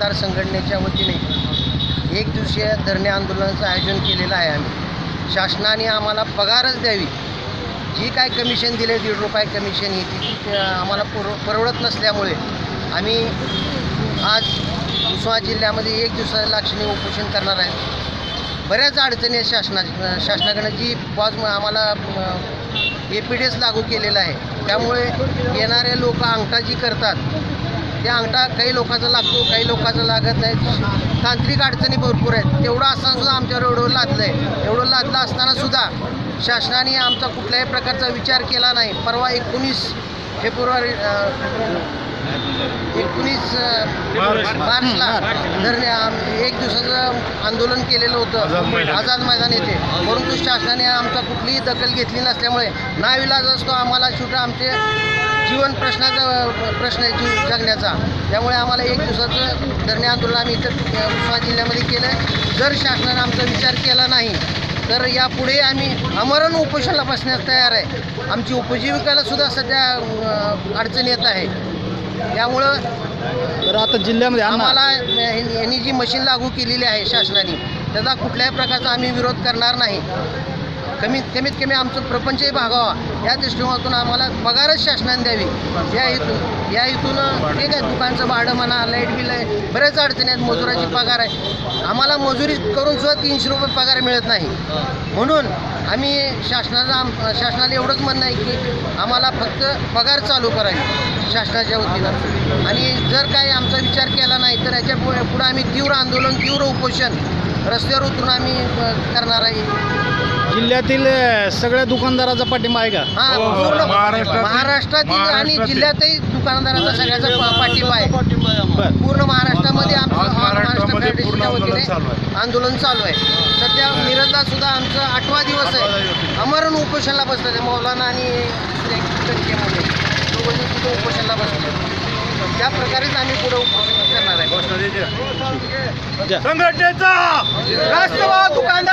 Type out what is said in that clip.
दुकानदार संघटनेच्या वतीने एक दिवसीय धरणे आंदोलनाचं आयोजन केलेलं आहे. आम्ही शासनाने आम्हाला पगारच द्यावी. जी काय कमिशन दिले ₹1.5 कमिशन ही ती आम्हाला परवडत नसल्यामुळे आम्ही आज उस्मानाबाद जिल्ह्यामध्ये एक दिवसाचं लाक्षणिक उपोषण करणार आहे. बऱ्याच अडचणी आहेत शासनाकडनं जी आम्हाला APDS लागू केलेला आहे. त्यामुळे येणारे लोक अंगठा जी करतात ते अंगठा काही लोकांचा लागतो, काही लोकांचा लागत नाही. तांत्रिक अडचणी भरपूर आहेत. तेवढं असताना सुद्धा आमच्यावर एवढं लादलं आहे. एवढं लादलं असताना सुद्धा शासनाने आमचा कुठल्याही प्रकारचा विचार केला नाही. परवा 19 फेब्रुवारी 19 मार्चला धरणे एक दिवसाचं आंदोलन केलेलं होतं आझाद मैदान येथे. परंतु शासनाने आमचा कुठलीही दखल घेतली नसल्यामुळे नाविलाज असतो आम्हाला शेवटी आमचे जीवन प्रश्न आहे जगण्याचा. त्यामुळे आम्हाला एक दिवसाचं धरणे आंदोलन आम्ही इथं उस्मानाबाद जिल्ह्यामध्ये केलं. जर शासनाने आमचा विचार केला नाही तर यापुढे आम्ही आमरण उपोषणाला बसण्यास तयार आहे. आमची उपजीविकाला सुद्धा सध्या अडचण येत आहे. त्यामुळं तर आता जिल्ह्यामध्ये आम्हाला यांनी जी मशीन लागू केलेली आहे शासनाने त्याचा कुठल्याही प्रकारचा आम्ही विरोध करणार नाही. कमीत कमी आमचं प्रपंचही भागावा या दृष्टिकोनातून आम्हाला पगारच शासनाने द्यावी या इथून ठीक आहे. दुकानचं भाडं म्हणा, लाईट बिल आहे, बरेच अडचणी आहेत. मजुराची पगार आहे. आम्हाला मजुरी करून सुद्धा ₹300 पगार मिळत नाही. म्हणून आम्ही शासनाला एवढंच म्हणणं आहे की आम्हाला फक्त पगार चालू करावी शासनाच्या वतीनं. आणि जर काही आमचा विचार केला नाही तर याच्या पुढे आम्ही तीव्र आंदोलन, तीव्र उपोषण रस्त्यावर उतरून आम्ही करणार आहे. जिल्ह्यातील सगळ्या दुकानदाराचा पाठिंबा आहे का? हां, पूर्ण महाराष्ट्रातील आणि जिल्ह्यातही दुकानदाराचा सगळ्याचा पाठिंबा आहे. पूर्ण महाराष्ट्रामध्ये आमचं महाराष्ट्र फेडरेशनच्या वतीने आंदोलन चालू आहे. सध्या मिरजला सुद्धा आमचं 8वा दिवस आहे. आमरण उपोषणाला बसलं आहे. मौलाना आणि दोघंजण तिथे उपोषणाला बसले. त्या प्रकारेच आम्ही पुढे उपोषण करणार आहे. संघटनेचा राष्ट्रवाद दुकानदार